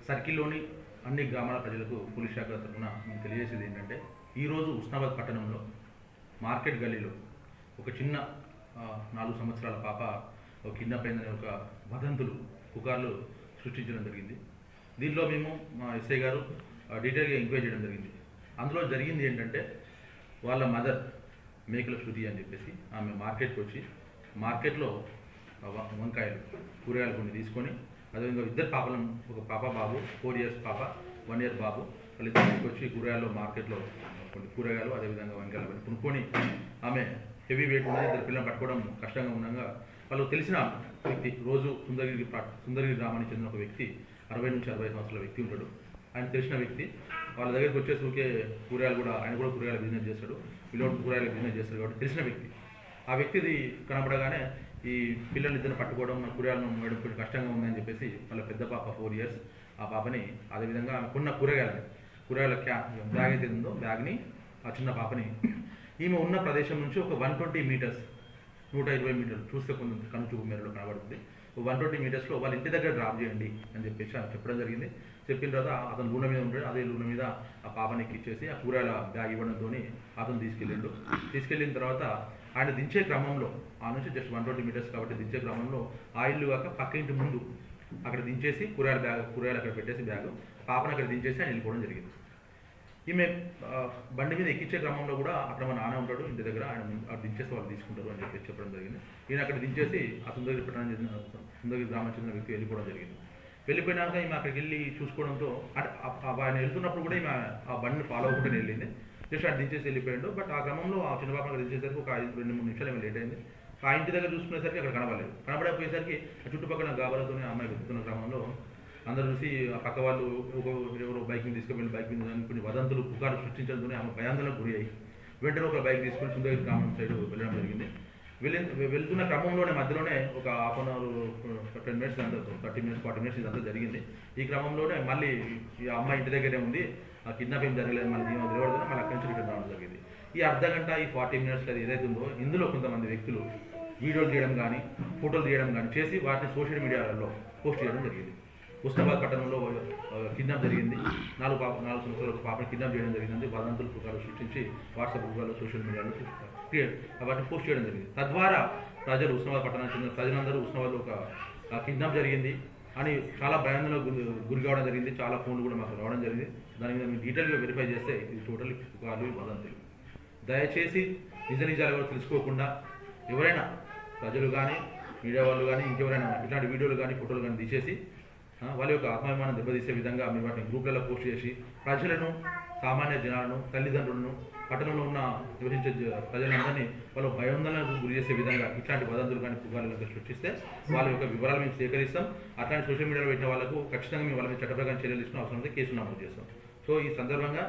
సర్కిల్లోని అన్ని గ్రామాల ప్రజలకు పోలీస్ శాఖ తరఫున మేము తెలియజేసేది ఏంటంటే, ఈరోజు ఉస్నాబాద్ పట్టణంలో మార్కెట్ గల్లీలో ఒక చిన్న 4 సంవత్సరాల పాప కిడ్నాప్ అయిందనే ఒక వదంతులు పుకార్లు సృష్టించడం జరిగింది. దీనిలో మేము మా ఎస్ఐ గారు డీటెయిల్గా ఎంక్వైరీ చేయడం జరిగింది. అందులో జరిగింది ఏంటంటే, వాళ్ళ మదర్ మేకల శృతి అని చెప్పేసి ఆమె మార్కెట్కి వచ్చి మార్కెట్లో వంకాయలు కూరగాయలు కొన్ని తీసుకొని, అదేవిధంగా ఇద్దరు పాపలను, ఒక పాప బాబు 4 years పాప 1 year బాబు, వాళ్ళు తీసుకొచ్చి కూరగాయలు మార్కెట్లో కొన్ని కూరగాయలు అదేవిధంగా వంకాయలు అవన్నీ కొనుక్కొని, ఆమె హెవీ వెయిట్ ఉన్నది, ఇద్దరు పిల్లలు పట్టుకోవడం కష్టంగా ఉండగా వాళ్ళు తెలిసిన వ్యక్తి, రోజు సుందరగిరి గ్రామానికి చెందిన ఒక వ్యక్తి, 60 నుంచి 65 సంవత్సరాల వ్యక్తి ఉంటాడు. ఆయన తెలిసిన వ్యక్తి వాళ్ళ దగ్గరికి వచ్చేసి ఊరికే కూరగాయలు కూడా, ఆయన కూడా కూరగాయల బిజినెస్ చేస్తాడు, వీళ్ళు కూరగాయల బిజినెస్ చేస్తాడు కాబట్టి తెలిసిన వ్యక్తి. ఆ వ్యక్తిది కనపడగానే ఈ పిల్లలు ఇద్దరు పట్టుకోవడం, కూరగాయలను వేయడం కొంచెం కష్టంగా ఉందని చెప్పేసి వాళ్ళ పెద్ద పాప 4 years ఆ పాపని, అదేవిధంగా కొన్న కూరగాయల బ్యాగ్ అయితే ఉందో బ్యాగ్ని, ఆ చిన్న పాపని ఈమె ఉన్న ప్రదేశం నుంచి ఒక 120 meters 120 మీటర్లు చూస్తే కొంచెం కనుచూపు మేరలో కనబడుతుంది. 120 మీటర్స్లో వాళ్ళ ఇంటి దగ్గర డ్రాప్ చేయండి అని చెప్పేసి చెప్పడం జరిగింది. చెప్పిన తర్వాత అతను లూన మీద ఉంటాడు, అదే లూన మీద ఆ పాపని ఎక్కిచ్చేసి ఆ కూరగాయల బ్యాగ్ ఇవ్వడంతో అతను తీసుకెళ్ళిన తర్వాత ఆయన దించే క్రమంలో, ఆ నుంచి జస్ట్ 120 మీటర్స్ కాబట్టి దించే క్రమంలో ఆ ఇల్లు కాక పక్క ఇంటి ముందు అక్కడ దించేసి కూరగాయలు అక్కడ పెట్టేసి బ్యాగ్ పాపను అక్కడ దించేసి ఆయన వెళ్ళిపోవడం జరిగింది. ఈమె బండి మీద ఎక్కించే క్రమంలో కూడా అక్కడ మా నాన్న ఉంటాడు ఇంటి దగ్గర, ఆయన దించేసి వాళ్ళు తీసుకుంటారు అని చెప్పేసి చెప్పడం జరిగింది. ఈయన అక్కడ దించేసి ఆ సుందరగిరి గ్రామం చెందిన వ్యక్తి వెళ్ళిపోవడం జరిగింది. వెళ్ళిపోయినాక ఈమె అక్కడికి వెళ్ళి చూసుకోవడంతో ఆయన వెళ్తున్నప్పుడు కూడా ఈమె ఆ బండిని ఫాలో అవ్వకుండా వెళ్ళింది. జస్ట్ అక్కడ దించేసి వెళ్ళిపోయాడు. బట్ ఆ క్రమంలో ఆ చిన్న పాప అక్కడ దించేసరికి ఒక 2-3 నిమిషాలు ఏమో లేట్ అయింది. ఆ ఇంటి దగ్గర చూసుకునేసరికి అక్కడ కనబడకపోయేసరికి ఆ చుట్టుపక్కల గాబరాతోనే అమ్మాయి వెతుకుతున్న క్రమంలో అందరూ చూసి ఆ పక్క వాళ్ళు ఎవరో బైక్ మీద తీసుకుని బైక్ మీద కొన్ని వదంతులు పుకారు సృష్టించడంతోనే ఆమె భయాందోళనకు గురి అయ్యి వెంటనే ఒక బైక్ తీసుకుని సుందరగిరి గ్రామం సైడ్ వెళ్ళడం జరిగింది. వెళ్తున్న క్రమంలోనే మధ్యలోనే ఒక 1/2 hour 10 minutes 30 minutes 40 minutes ఇదంతా జరిగింది. ఈ క్రమంలోనే మళ్ళీ ఈ అమ్మాయి ఇంటి దగ్గరే ఉంది, ఆ కిడ్నాప్ ఏం జరగలేదు, మళ్ళీ తెలియదు, మళ్ళీ అక్కడి నుంచి రిటర్న్ రావడం జరిగింది. ఈ అర్ధగంట ఈ 40 minutes అది ఏదైతే ఉందో ఇందులో కొంతమంది వ్యక్తులు వీడియోలు తీయడం కానీ ఫోటోలు తీయడం కానీ చేసి వాటిని సోషల్ మీడియాలో పోస్ట్ చేయడం జరిగింది. ఉస్నాబాద్ పట్టణంలో కిడ్నాప్ జరిగింది, 4 సంవత్సరాల పాపని కిడ్నాప్ చేయడం జరిగింది. వదంతులు పుకార్లు సృష్టించి వాట్సాప్ గ్రూపులలో సోషల్ మీడియాలో వాటిని పోస్ట్ చేయడం జరిగింది. తద్వారా ప్రజలు, ఉస్నాబాద్ పట్టణానికి చెందిన ప్రజలందరూ ఉస్నాబాద్లో ఒక కిడ్నాప్ జరిగింది అని చాలా భయాందోళనకు గురి కావడం జరిగింది. చాలా ఫోన్లు కూడా మాకు రావడం జరిగింది. దాని మీద మేము డీటెయిల్గా వెరిఫై చేస్తే ఇది టోటల్ పుకార్లు, వదంతులు. దయచేసి నిజాలు తెలుసుకోకుండా ఎవరైనా ప్రజలు కానీ మీడియా వాళ్ళు కానీ ఇంకెవరైనా ఇట్లాంటి వీడియోలు కానీ ఫోటోలు కానీ తీసేసి వాళ్ళ యొక్క ఆత్మాభిమానం దెబ్బతీసే విధంగా మీరు వాటిని గ్రూప్లలో పోస్ట్ చేసి ప్రజలను, సామాన్య జనాలను, తల్లిదండ్రులను, పట్టణంలో ఉన్న నివసించే ప్రజలందరినీ వాళ్ళు భయాందోళనకు గురి చేసే విధంగా ఇట్లాంటి వదంతులు కానీ పుకార్లు కనుక సృష్టిస్తే వాళ్ళ యొక్క వివరాలు మేము సేకరిస్తాం. అట్లాంటి సోషల్ మీడియాలో పెట్టిన వాళ్ళకు ఖచ్చితంగా మేము వాళ్ళ మీద చట్టప్రకారం చర్యలు తీసుకున్న అవసరం అయితే కేసు నమోదు చేస్తాం. సో ఈ సందర్భంగా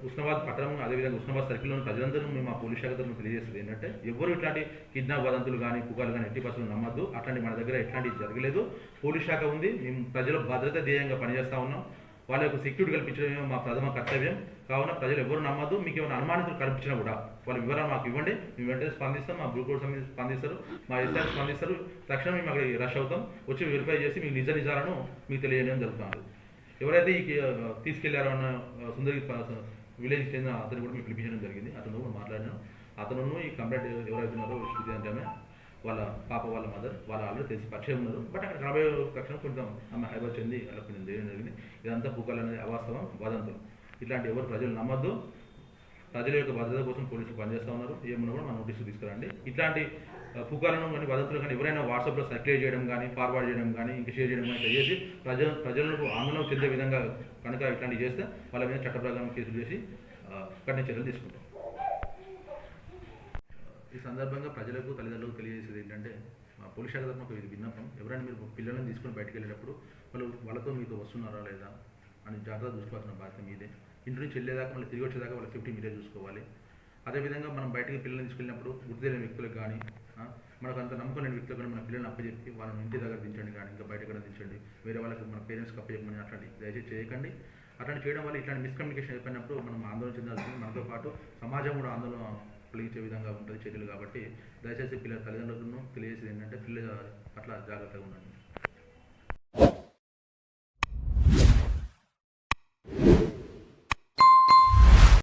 ఉస్నాబాద్ పట్టణం అదేవిధంగా ఉస్నాబాద్ సర్కిల్లోని ప్రజలందరూ మేము మా పోలీస్ శాఖ తరఫున తెలియజేస్తుంది ఏంటంటే, ఎవరు ఇట్లాంటి కిడ్నాప్ వదంతులు కానీ పుకార్లు కానీ 80% నమ్మద్దు. అట్లాంటి మన దగ్గర ఎట్లాంటివి జరగలేదు. పోలీస్ శాఖ ఉంది, మేము ప్రజల భద్రత ధ్యేయంగా పనిచేస్తూ ఉన్నాం. వాళ్ళ యొక్క సెక్యూరిటీ కల్పించడమే మా ప్రథమ కర్తవ్యం. కావున ప్రజలు ఎవరు నమ్మద్దు. మీకు ఏమైనా అనుమానితులు కల్పించినా కూడా వాళ్ళ వివరాలు మాకు ఇవ్వండి, మేము వెంటనే స్పందిస్తాం. మా బ్లూ కోడ్ స్పందిస్తారు, మా ఎస్ఆర్ స్పందిస్తారు. తక్షణం మేము అక్కడికి రష్ అవుతాం, వచ్చి వెరిఫై చేసి మీకు నిజాలను మీకు తెలియజేయడం జరుగుతుంది. ఎవరైతే ఈ తీసుకెళ్లారో అన్న సుందరగిరి విలేజ్ చెందిన అతను కూడా మీకు పిలిపించడం జరిగింది. అతను మాట్లాడినాను. అతను ఈ కంప్లైంట్ ఎవరైతే ఉన్నారో శృతి అంటే వాళ్ళ పాప, వాళ్ళ మదర్, వాళ్ళ ఆల్రెడీ తెలిసి పరిచయం ఉన్నారు. బట్ అక్కడ 40 తక్షణం కొంచెం ఆమె హైదరాబాద్ చెంది అలా కొంచెం చేయడం జరిగింది. ఇదంతా పుకార్లు అనేది అవాస్తవం, వదంతులు. ఇట్లాంటి ఎవరు ప్రజలు నమ్మద్దు. ప్రజల యొక్క భద్రత కోసం పోలీసులు పనిచేస్తూ ఉన్నారు. ఏమన్నా కూడా మన నోటీసులు తీసుకురండి. ఇట్లాంటి పుకార్లను కానీ వదంతులు కానీ ఎవరైనా వాట్సాప్లో సర్క్యులేట్ చేయడం కానీ ఫార్వర్డ్ చేయడం కానీ ఇంకా షేర్ చేయడం కానీ చేసి ప్రజలకు ఆందోళన చెందే విధంగా కనుక ఇట్లాంటివి చేస్తే వాళ్ళ మీద చట్టప్రకారం కేసులు చేసి కఠిన చర్యలు తీసుకుంటాం. ఈ సందర్భంగా ప్రజలకు, తల్లిదండ్రులకు తెలియజేసేది ఏంటంటే, మా పోలీస్ శాఖ తరఫున ఒక విన్నపం. ఎవరైనా మీరు పిల్లలను తీసుకొని బయటకు వెళ్ళేటప్పుడు వాళ్ళతో మీతో వస్తున్నారా లేదా అని జాగ్రత్త చూసుకోవాల్సిన బాధ్యత మీదే. ఇంటి నుంచి వెళ్ళేదాకా మళ్ళీ తిరిగి వచ్చేదాకా వాళ్ళ సేఫ్టీ మీరే చూసుకోవాలి. అదేవిధంగా మనం బయటకి పిల్లల్ని తీసుకెళ్ళినప్పుడు గుర్తు తెలియని వ్యక్తులకు కానీ మనకు అంత నమ్మకం లేని వ్యక్తులకు కానీ మన పిల్లల్ని అప్పచెప్పి వాళ్ళని ఇంటి దగ్గర దించండి కానీ ఇంకా బయట కూడా దించండి. వేరే వాళ్ళకి మన పేరెంట్స్కి అప్పచెప్పమని అట్లాంటి దయచేసి చేయకండి. అట్లాంటి చేయడం వల్ల ఇట్లాంటి మిస్కమ్యూనికేషన్ అయిపోయినప్పుడు మనం ఆందోళన చెందాల్సింది, మనతో పాటు సమాజం కూడా ఆందోళన కలిగించే విధంగా ఉంటుంది చర్యలు. కాబట్టి దయచేసి పిల్లల తల్లిదండ్రులను తెలియజేసేది ఏంటంటే, పిల్లలు అట్లా జాగ్రత్తగా ఉండండి.